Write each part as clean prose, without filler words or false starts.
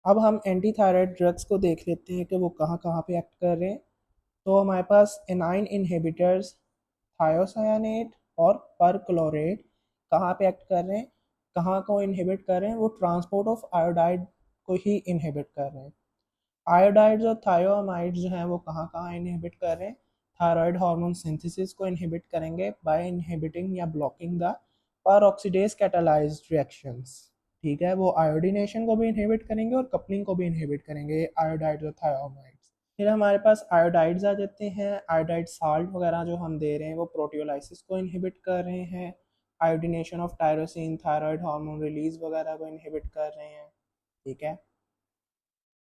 अब हम anti thyroid drugs को देख लेते हैं कि वो कहाँ कहाँ पे एक्ट कर रहे हैं। तो हमारे पास एनाइन इनहिबिटर्स, थायोसायानेट और परक्लोरेट कहाँ पे एक्ट कर रहे हैं, कहाँ को इनहिबिट कर रहे हैं, वो ट्रांसपोर्ट ऑफ आयोडाइड को ही इनहिबिट कर रहे हैं। आयोडाइड्स और थायोमाइड्स जो हैं वो कहाँ कहाँ इनहिबिट कर रहे हैं, थायराइड हार्मोन सिंथेसिस को इनहिबिट करेंगे बाय इनहिबिटिंग या blocking the peroxidase catalysed reactions. ठीक है, वो आयोडीनेशन को भी इनहिबिट करेंगे और कपलिंग को भी इनहिबिट करेंगे, आयोडाइड्स और थायोमाइड्स। फिर हमारे पास आयोडाइड्स आ जाते हैं। आयोडाइड साल्ट वगैरह जो हम दे रहे हैं वो प्रोटियोलाइसिस को इनहिबिट कर रहे हैं, iodination of tyrosine, thyroid hormone release वगैरह को इनहिबिट कर रहे हैं। ठीक है,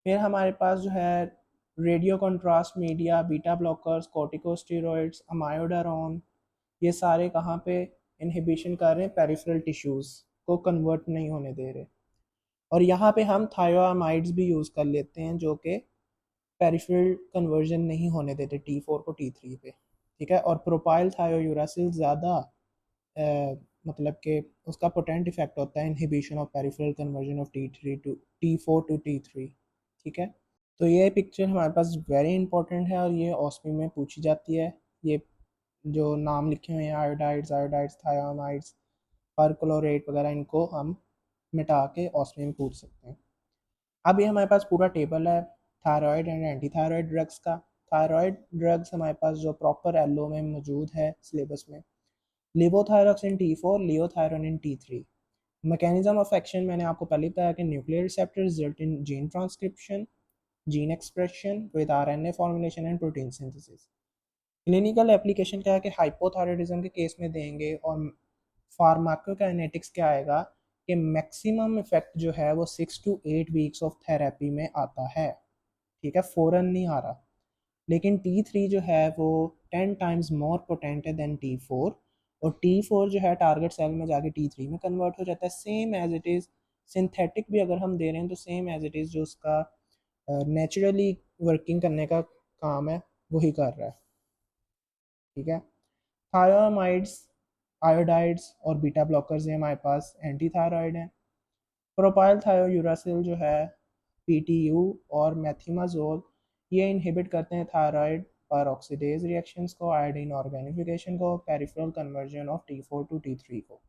फिर हमारे पास जो है radio contrast media, beta blockers, corticosteroids, amiodarone, ये सारे कहाँ पे इनहिबिशन कर रहे हैं, पेरिफेरल टिश्यूज़ को कन्वर्ट नहीं होने दे रहे। और यहाँ पे हम थायोमाइड्स भी यूज़ कर लेते हैं जो कि पेरिफेरल कन्वर्जन नहीं होने देते T4 को T3 पे। ठीक है, और प्रोपाइल थायोयूरासिल ज़्यादा मतलब कि उसका पोटेंट इफेक्ट होता है inhibition of peripheral conversion of T4 to T3। ठीक है, तो ये पिक्चर हमारे पास वेरी इंपॉर्टेंट है और ये ऑस्मी में पूछी जाती है। ये जो नाम लिखे हुए हैं आयोडाइड्स, थायोमाइड्स, परक्लोरेट वगैरह, इनको हम मिटा के ऑस्मी में पूछ सकते हैं। अब ये हमारे पास पूरा टेबल है thyroid and anti thyroid drugs का। थायराइड ड्रग्स हमारे पास जो प्रॉपर एलो में मौजूद है सिलेबस में, लिवोथायरोक्सिन T4, लियोथायरोनिन T3। Mechanism of action मैंने आपको पहले बताया कि nuclear receptor result in gene transcription, gene expression with RNA formulation and protein synthesis. Clinical application क्या है कि हाइपोथायराइडिज्म के केस में देंगे, और फार्माकोकाइनेटिक्स क्या आएगा कि मैक्सिमम इफेक्ट जो है वो 6 to 8 वीक्स ऑफ थेरेपी में आता है। ठीक है, फ़ौरन नहीं आ रहा। लेकिन T3 जो है वो 10 टाइम्स मोर पोटेंट है देन T4, और T4 जो है टारगेट सेल में जाके T3 में कन्वर्ट हो जाता है। Same as it is synthetic भी अगर हम दे रहे हैं तो सेम एज इट इज़ जो उसका नेचुरली वर्किंग करने का काम है वही कर रहा है। ठीक है, थायोमाइड्स, आयोडाइड्स और बीटा ब्लॉकर्स हैं हमारे पास, एंटी थायराइड हैं। प्रोपाइल थायोयूरासिल जो है, PTU और मेथिमाजोल, ये इनहिबिट करते हैं थायराइड पर ऑक्सीडेज रिएक्शंस को, आयोडीन ऑर्गेनिफिकेशन को, peripheral conversion of T4 to T3 को।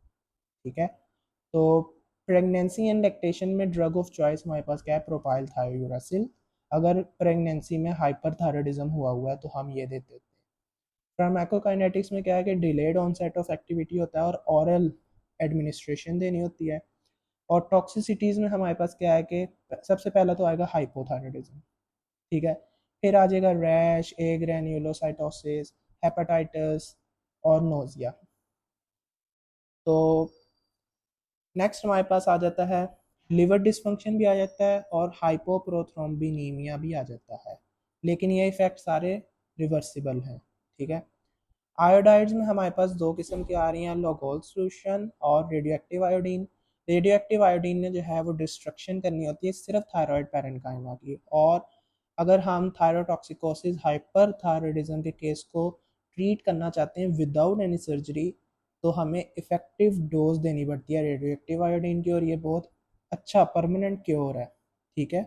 ठीक है, तो प्रेगनेंसी एंड लैक्टेशन में ड्रग ऑफ चॉइस हमारे पास क्या है, प्रोपाइल थायोयूरासिल। अगर प्रेगनेंसी में हाइपरथायराइडिज्म हुआ है तो हम ये देते हैं। फार्माकोकाइनेटिक्स में क्या है कि डिलेड ऑनसेट ऑफ एक्टिविटी होता है और ऑरल एडमिनिस्ट्रेशन देनी होती है। और टॉक्सिसिटीज़ में हमारे पास क्या है कि सबसे पहला तो आएगा हाइपोथायराइडिज्म। ठीक है, फिर आ जाएगा रैश, ए ग्रेन्युलोसाइटोसिस, हेपेटाइटिस और नोजिया। तो नेक्स्ट हमारे पास आ जाता है लिवर डिसफंक्शन भी आ जाता है और हाइपोप्रोथ्रोम्बिनीमिया भी आ जाता है, लेकिन ये इफेक्ट सारे रिवर्सिबल हैं। ठीक है, आयोडाइड्स में हमारे पास दो किस्म की आ रही हैं, लोगोल सोल्यूशन और रेडियोएक्टिव आयोडीन। रेडियोएक्टिव आयोडीन ने जो है वो डिस्ट्रक्शन करनी होती है सिर्फ थायराइड पैरेन्काइमा की, और अगर हम थायरोटॉक्सिकोसिस, हाइपर थायराइडिज्म के केस को ट्रीट करना चाहते हैं विदाउट एनी सर्जरी, तो हमें इफ़ेक्टिव डोज देनी पड़ती है रेडियोएक्टिव आयोडीन की, और ये बहुत अच्छा परमानेंट क्योर है। ठीक है,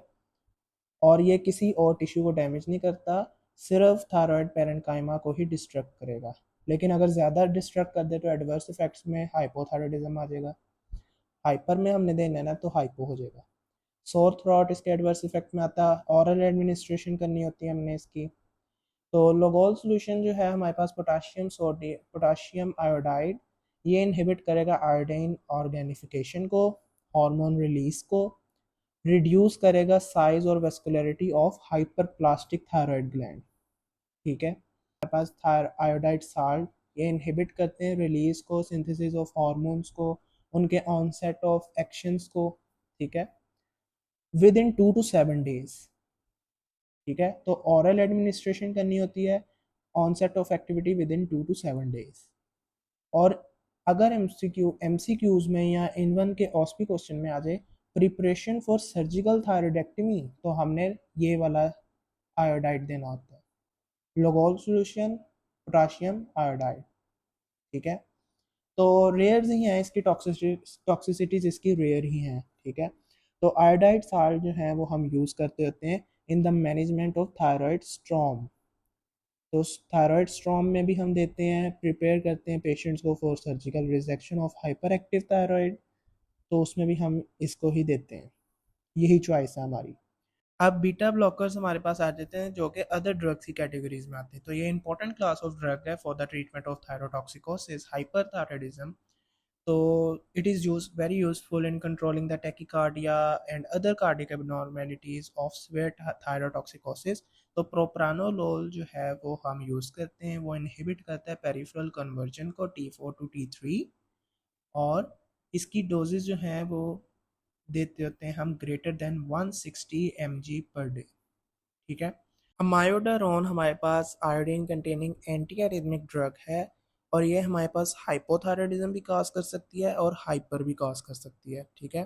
और ये किसी और टिश्यू को डैमेज नहीं करता, सिर्फ थायराइड पैरेन्काइमा को ही डिस्ट्रक्ट करेगा। लेकिन अगर ज़्यादा डिस्ट्रक्ट कर दे तो एडवर्स इफेक्ट्स में हाइपोथायराइडिज्म आ जाएगा। हाइपर में हमने देना है ना तो हाइपो हो जाएगा। सोर थ्रॉट इसके एडवर्स इफेक्ट में आता है, ऑरल एडमिनिस्ट्रेशन करनी होती है हमने इसकी। तो लोगोल सोल्यूशन जो है हमारे पास पोटाशियम सोडियम, पोटाशियम आयोडाइड, ये इनहिबिट करेगा आयोडीन ऑर्गेनिफिकेशन को, हार्मोन रिलीज को, रिड्यूस करेगा साइज और vascularity of hyperplastic thyroid gland. ठीक है, हमारे पास आयोडाइड साल्ट, ये इनहिबिट करते हैं रिलीज को, सिंथेसिस ऑफ हार्मोन्स को, उनके ऑनसेट ऑफ एक्शंस को। ठीक है, विद इन 2 to 7 days। ठीक है, तो ऑरल एडमिनिस्ट्रेशन करनी होती है, onset of activity within 2 to 7 days। और अगर एमसीक्यूज में या इन वन के ऑस्पी क्वेश्चन में आ जाए प्रिपरेशन फॉर सर्जिकल थायरॉयडेक्टमी, तो हमने ये वाला आयोडाइड देना होता है, लोगोल सोल्यूशन, पोटाशियम आयोडाइड। ठीक है, तो रेयर ही हैं इसकी टॉक्सिसिटीज इसकी रेयर ही हैं। ठीक है, तो आयोडाइड साल्ट जो है वो हम यूज़ करते होते हैं in the management of thyroid storm. तो थायराइड स्ट्रॉम में भी हम देते हैं, प्रिपेयर करते हैं पेशेंट्स को for surgical rejection of hyper active thyroid, तो उसमें भी हम इसको ही देते हैं। यही चॉइस है हमारी। अब बीटा ब्लॉकर्स हमारे पास आ जाते हैं जो कि अदर ड्रग्स की कैटेगरीज में आते हैं। तो ये इंपॉर्टेंट क्लास ऑफ ड्रग है for the treatment of thyrotoxicosis hyperthyroidism. तो it is use very useful in controlling the tachycardia and other cardiac abnormalities of severe thyrotoxicosis. तो प्रोप्रानोलोल जो है वो हम यूज़ करते हैं, वो इनहिबिट करता है पेरिफेरल कन्वर्जन को T4 टू T3, और इसकी डोजेज जो हैं वो देते होते हैं हम greater than 160 mg per day. ठीक है। अमायोडारोन हमारे पास iodine containing anti arrhythmic drug है, और ये हमारे पास हाइपोथायराइडिज्म भी कॉज कर सकती है और हाइपर भी कॉज कर सकती है। ठीक है।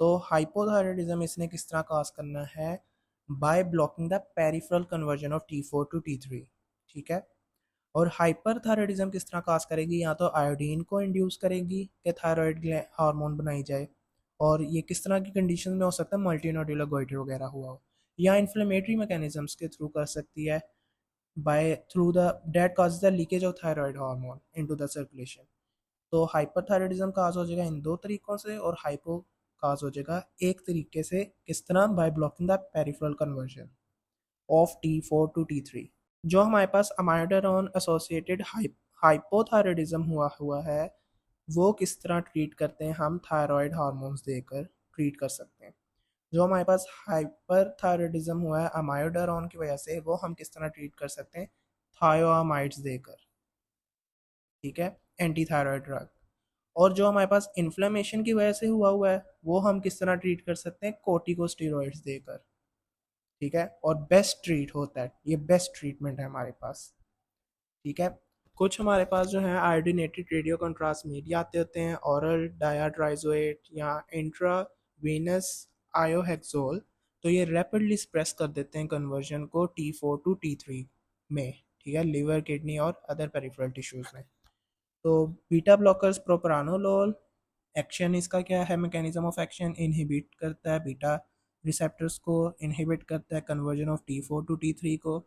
तो हाइपोथायराइडिज्म इसने किस तरह कॉज करना है, by blocking the peripheral conversion of T4 to T3। ठीक है। और हाइपरथायराइडिज्म किस तरह काज करेगी, या तो आयोडीन को इंड्यूस करेगी कि थायराइड हार्मोन बनाई जाए, और ये किस तरह की कंडीशन में हो सकता है, मल्टीनोड्यूलर गोइटर वगैरह हुआ हो, या इन्फ्लेमेटरी मैकेनिज्म्स के थ्रू कर सकती है, by through the that cause the leakage of thyroid hormone into the circulation. तो हाइपरथायराइडिज्म काज हो जाएगा इन दो तरीकों से, और हाइपो काज हो जाएगा एक तरीके से, किस तरह, by blocking the peripheral conversion of T4 to T3। जो हमारे पास अमाइडारोन एसोसिएटेड हाइपोथायराइडिज्म हुआ है, वो किस तरह ट्रीट करते हैं, हम थायराइड हार्मोन्स देकर ट्रीट कर सकते हैं। जो हमारे पास हाइपरथायराइडिज्म हुआ है अमाइडारोन की वजह से, वो हम किस तरह ट्रीट कर सकते हैं, थायोआमाइड्स देकर। ठीक है, एंटी थायराइड ड्रग। और जो हमारे पास इन्फ्लेमेशन की वजह से हुआ है, वो हम किस तरह ट्रीट कर सकते हैं, कोर्टिकोस्टेरॉइड्स देकर। ठीक है, और बेस्ट ट्रीट होता है, ये बेस्ट ट्रीटमेंट है हमारे पास। ठीक है। कुछ हमारे पास जो है आयोडीनेटेड रेडियो कंट्रास्ट मीडिया आते होते हैं, ऑरल डायाड्राइजोएट या इंट्रावेनस आयोहेक्सोल। तो ये रैपिडली स्प्रेस कर देते हैं कन्वर्जन को T4 टू T3 में। ठीक है, लिवर, किडनी और अदर पेरिफेरल टिश्यूज में। तो बीटा ब्लॉकर्स प्रोप्रानोलोल, एक्शन इसका क्या है, मैकेनिज्म ऑफ एक्शन, इनहिबिट करता है बीटा रिसेप्टर्स को, इनहिबिट करता है conversion of T4 to T3 को।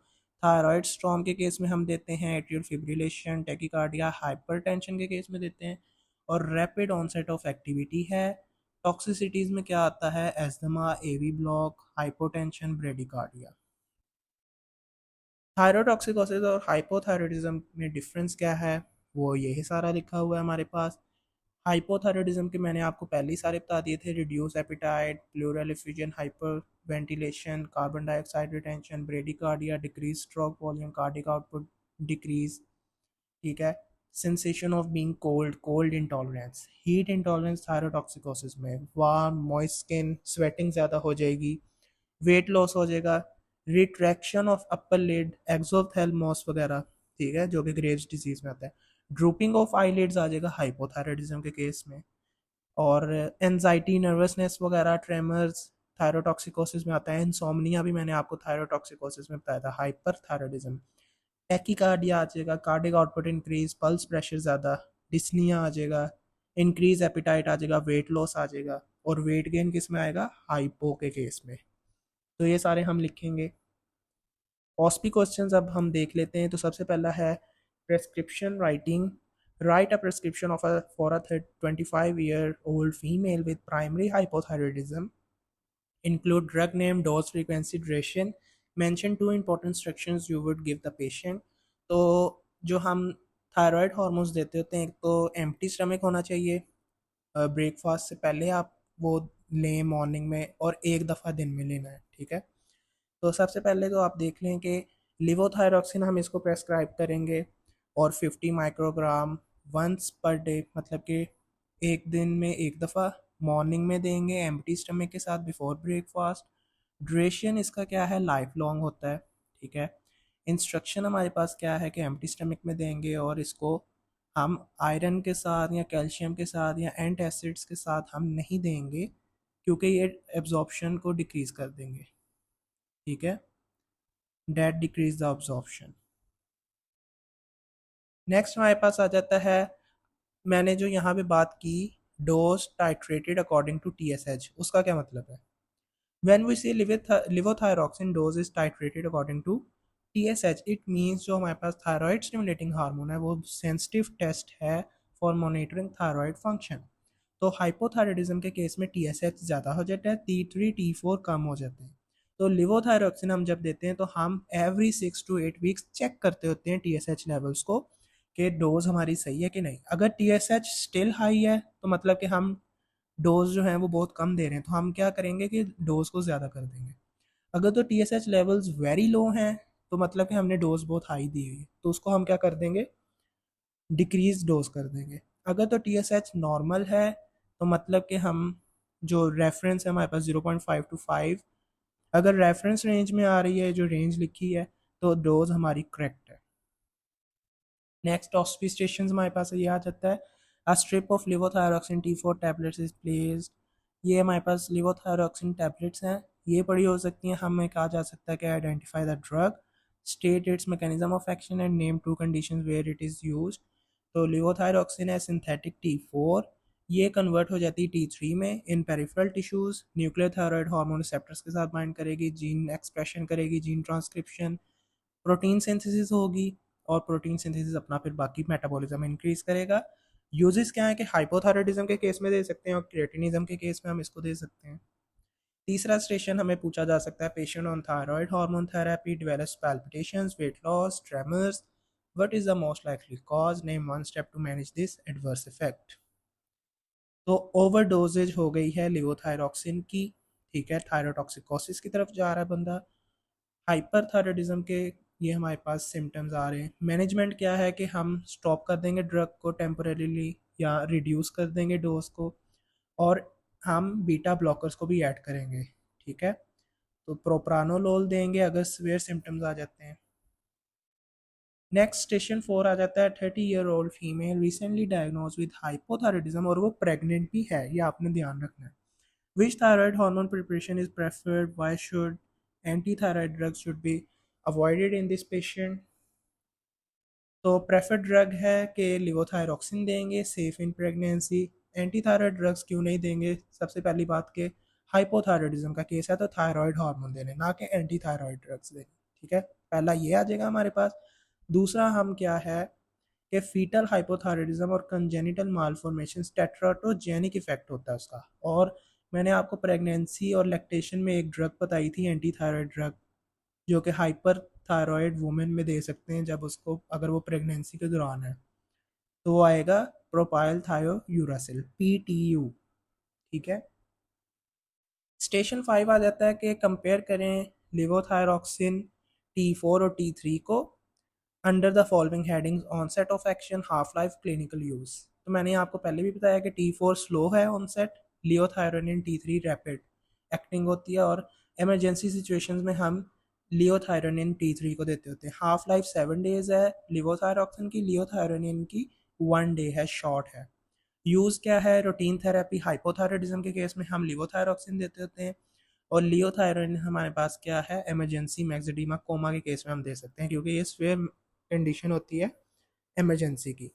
थायराइड स्ट्रॉम के केस में हम देते हैं एट्रियल फिब्रिलेशन, टैकिकार्डिया, हाइपरटेंशन के केस में देते हैं, और रैपिड ऑनसेट ऑफ एक्टिविटी है। टॉक्सिसिटीज में क्या आता है, asthma, AV block, hypotension, bradycardia. Thyrotoxicosis और हाइपोथायराइडिज्म में डिफरेंस क्या है, वो यही सारा लिखा हुआ है हमारे पास। हाइपोथायराइडिज्म के मैंने आपको पहले ही सारे बता दिए थे, reduce appetite, pleural effusion, hyperventilation, carbon dioxide retention, bradycardia, decrease stroke volume, cardiac output decrease. ठीक है। Sensation of being cold, cold intolerance, heat intolerance thyrotoxicosis में, वार्म मॉइस्ट स्किन, स्वेटिंग ज़्यादा हो जाएगी, वेट लॉस हो जाएगा, retraction of upper lid, exophthalmos वगैरह। ठीक है, जो कि ग्रेव्स डिजीज में आता है। ड्रूपिंग ऑफ आईलिड्स आ जाएगा हाइपोथायराइडिज्म के केस में, और एनजाइटी, नर्वसनेस वगैरह, ट्रेमर्स थायरोटॉक्सिकोसिस में आता है। इंसोम्निया भी मैंने आपको थायरोटॉक्सिकोसिस में बताया था, हाइपरथायराइडिज्म। टैकिकार्डिया आ जाएगा, cardiac output increase, pulse pressure ज़्यादा, डिस्निया आ जाएगा, इंक्रीज एपिटाइट आ जाएगा, वेट लॉस आ जाएगा, और वेट गेन किस में आएगा, हाइपो के केस में। तो ये सारे हम लिखेंगे। ऑस्पी क्वेश्चंस अब हम देख लेते हैं। तो सबसे पहला है prescription writing. Right a prescription of for a 25-year-old female with primary hypothyroidism, include drug name, dose, frequency, duration, mention two important instructions you would give the patient. तो जो हम थायराइड हार्मोन्स देते होते हैं, एक तो एम्प्टी स्टमक होना चाहिए, ब्रेकफास्ट से पहले आप वो लें मॉर्निंग में, और एक दफ़ा दिन में लेना है। ठीक है। तो सबसे पहले तो आप देख लें कि लिवोथायरॉक्सिन हम इसको प्रेस्क्राइब करेंगे, और 50 माइक्रोग्राम वंस पर डे, मतलब कि एक दिन में एक दफ़ा मॉर्निंग में देंगे एम्प्टी स्टमक के साथ बिफोर ब्रेकफास्ट। ड्यूरेशन इसका क्या है, लाइफ लॉन्ग होता है। ठीक है। इंस्ट्रक्शन हमारे पास क्या है कि एम्प्टी स्टमक में देंगे, और इसको हम आयरन के साथ या कैल्शियम के साथ या एंट एसिड्स के साथ हम नहीं देंगे, क्योंकि ये एब्जॉर्प्शन को डिक्रीज कर देंगे। ठीक है, that decrease the absorption. Next हमारे पास आ जाता है, मैंने जो यहाँ पे बात की dose titrated according to TSH। उसका क्या मतलब है? When we say levothyroxine dose is titrated according to TSH, it means जो हमारे पास थायराइड स्टिमुलेटिंग हार्मोन है वो सेंसिटिव टेस्ट है फॉर मॉनिटरिंग थायराइड फंक्शन। तो हाइपोथायराइडिज्म के केस में TSH ज़्यादा हो जाता है, T3 T4 कम हो जाते हैं। तो लिवोथायरोक्सिन हम जब देते हैं तो हम एवरी 6 to 8 वीक्स चेक करते होते हैं TSH लेवल्स को कि डोज हमारी सही है कि नहीं। अगर TSH स्टिल हाई है तो मतलब कि हम डोज जो है वो बहुत कम दे रहे हैं, तो हम क्या करेंगे कि डोज को ज़्यादा कर देंगे। अगर तो TSH लेवल्स वेरी लो हैं तो मतलब कि हमने डोज बहुत हाई दी हुई है, तो उसको हम क्या कर देंगे, डिक्रीज डोज कर देंगे। अगर तो TSH नॉर्मल है तो मतलब कि हम जो रेफरेंस है हमारे पास 0.5 to 5, अगर रेफरेंस रेंज में आ रही है जो रेंज लिखी है तो डोज हमारी करेक्ट है। नेक्स्ट ऑस्पिस्टेशन हमारे पास ये आ जाता है, a strip of levothyroxine T4 tablets is placed. ये हमारे पास लिवोथायरोक्सिन टैबलेट्स हैं, ये पड़ी हो सकती हैं। हमें कहा जा सकता है कि identify the drug, state its mechanism of action and name 2 conditions where it is used. तो लिवोथायरोक्सिन है सिंथेटिक T4, ये कन्वर्ट हो जाती है T3 में in peripheral tissues, nuclear thyroid hormone receptors के साथ बाइंड करेगी, जीन एक्सप्रेशन करेगी, जीन ट्रांसक्रिप्शन, प्रोटीन सिंथेसिस होगी, और प्रोटीन सिंथेसिस अपना फिर बाकी मेटाबॉलिज्म इंक्रीज करेगा। यूजेस क्या है कि हाइपोथायराइडिज्म के केस में दे सकते हैं और क्रिएटिनिज्म के केस में हम इसको दे सकते हैं। तीसरा स्टेशन हमें पूछा जा सकता है, patient on thyroid hormone therapy develops palpitations, weight loss, tremors, what is the most likely cause, name one step to manage this adverse effect. तो ओवरडोजेज हो गई है लिवोथायरोक्सिन की, ठीक है, थायरोटॉक्सिकोसिस की तरफ जा रहा है बंदा। हाइपरथायराइडिज्म के ये हमारे पास सिम्टम्स आ रहे हैं। मैनेजमेंट क्या है कि हम स्टॉप कर देंगे ड्रग को टेम्परेरीली या रिड्यूस कर देंगे डोज को, और हम बीटा ब्लॉकर्स को भी ऐड करेंगे, ठीक है। तो प्रोप्रानोलोल देंगे अगर सीवियर सिम्टम्स आ जाते हैं। नेक्स्ट स्टेशन 4 आ जाता है, 30 year old female recently diagnose with hypothyroidism और वो प्रेग्नेंट भी है, ये आपने ध्यान रखना है। Which thyroid hormone preparation is preferred, why should anti thyroid drugs should be avoided in this patient. तो प्रेफर्ड ड्रग है कि लिवोथायरोक्सिन देंगे safe in pregnancy. Anti thyroid drugs क्यों नहीं देंगे? सबसे पहली बात के हाइपोथायराइडिज्म का केस है तो थायराइड हार्मोन देने, ना कि एंटी थायराइड ड्रग्स देने, ठीक है। पहला ये आ जाएगा हमारे पास। दूसरा हम क्या है कि फीटल हाइपोथायराइडिज्म और कंजेनिटल मालफॉर्मेशन टेट्राटोजेनिक इफेक्ट होता है उसका। और मैंने आपको प्रेगनेंसी और लैक्टेशन में एक ड्रग बताई थी एंटी थायराइड ड्रग, जो कि हाइपर थायराइड वुमेन में दे सकते हैं जब उसको, अगर वो प्रेगनेंसी के दौरान है, तो वो आएगा प्रोपाइल थायो यूरासिल PTU, ठीक है। स्टेशन 5 आ जाता है कि कंपेयर करें लिवोथायरोक्सिन T4 और T3 को under the following headings, onset of action, half life, clinical use. तो मैंने आपको पहले भी बताया कि T4 स्लो है ऑनसेट, लियोथायरोनिन T3 रैपिड एक्टिंग होती है, और इमरजेंसी सिचुएशंस में हम लियोथायरोनिन T3 को देते होते हैं। हाफ लाइफ 7 डेज है लिवोथायरोक्सिन की, लियोथायरोनिन की 1 डे है, शॉर्ट है। यूज़ क्या है? रूटीन थेरेपी हाइपोथायराइडिज्म के केस में हम लिवोथायरोक्सिन देते होते हैं, और लियोथायरोनिन हमारे पास क्या है, इमरजेंसी मैक्सिडिमा कोमा के केस में हम दे सकते हैं, क्योंकि ये स्वेयर कंडीशन होती है इमरजेंसी की।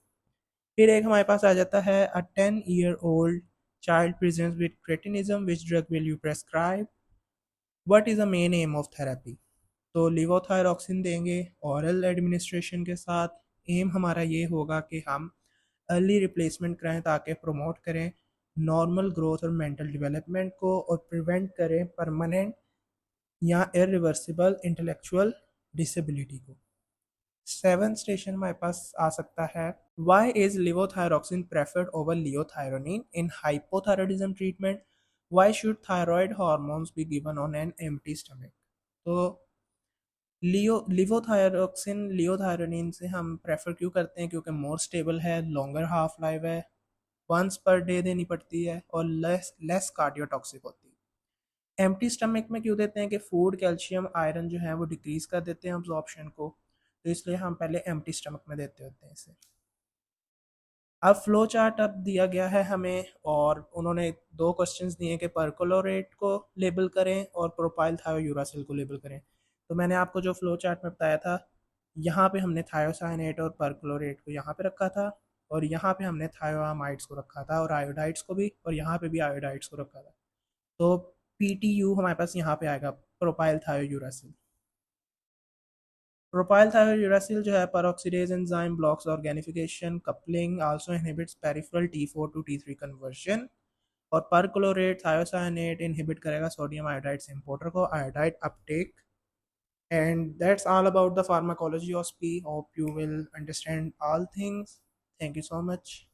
फिर एक हमारे पास आ जाता है, अ 10 year old child presents with cretinism, which drug will you prescribe, what is the main aim of therapy। तो लिवोथायरोक्सिन देंगे ऑरल एडमिनिस्ट्रेशन के साथ। एम हमारा ये होगा कि हम अर्ली रिप्लेसमेंट कराएं ताकि प्रमोट करें नॉर्मल ग्रोथ और मेंटल डेवलपमेंट को, और प्रिवेंट करें परमानेंट या इरिवर्सिबल इंटेलेक्चुअल डिसेबिलिटी को। 7 स्टेशन हमारे पास आ सकता है, why is levothyroxine preferred over liothyronine in hypothyroidism treatment, why should thyroid hormones be given on an empty stomach. तो लिवोथायरोक्सिन लियोथायरोनिन से हम प्रेफर क्यों करते हैं? क्योंकि मोर स्टेबल है, लॉन्गर हाफ लाइफ है, वंस पर डे देनी पड़ती है, और लेस कार्डियोटॉक्सिक होती है। एम्प्टी स्टमक में क्यों देते हैं कि फूड कैल्शियम आयरन जो है वो डिक्रीज कर देते हैं अब्जॉर्प्शन को, तो इसलिए हम पहले एम्प्टी स्टमक में देते होते हैं इसे। अब फ्लो चार्ट अब दिया गया है हमें, और उन्होंने दो क्वेश्चंस दिए कि परकोलोरेट को लेबल करें और प्रोपाइल थायोयूरासिल को लेबल करें। तो मैंने आपको जो फ्लो चार्ट में बताया था, यहाँ पे हमने थायोसाइनेट और परक्लोरेट को यहाँ पे रखा था, और यहाँ पे हमने थायोमाइड्स को रखा था और आयोडाइड्स को भी, और यहाँ पे भी आयोडाइड्स को रखा था। तो PTU हमारे पास यहाँ पे आएगा, प्रोपाइल थायोयूरासिल। प्रोपाइल थायोयूरासिल जो है peroxidase enzyme blocks organification coupling, also inhibits peripheral T4 to T3 conversion। और परक्लोरेट थायोसायनेट इनहिबिट करेगा सोडियम आयोडाइड इम्पोर्टर को, iodide Uptake. And that's all about the pharmacology of P. Hope you will understand all things. Thank you so much.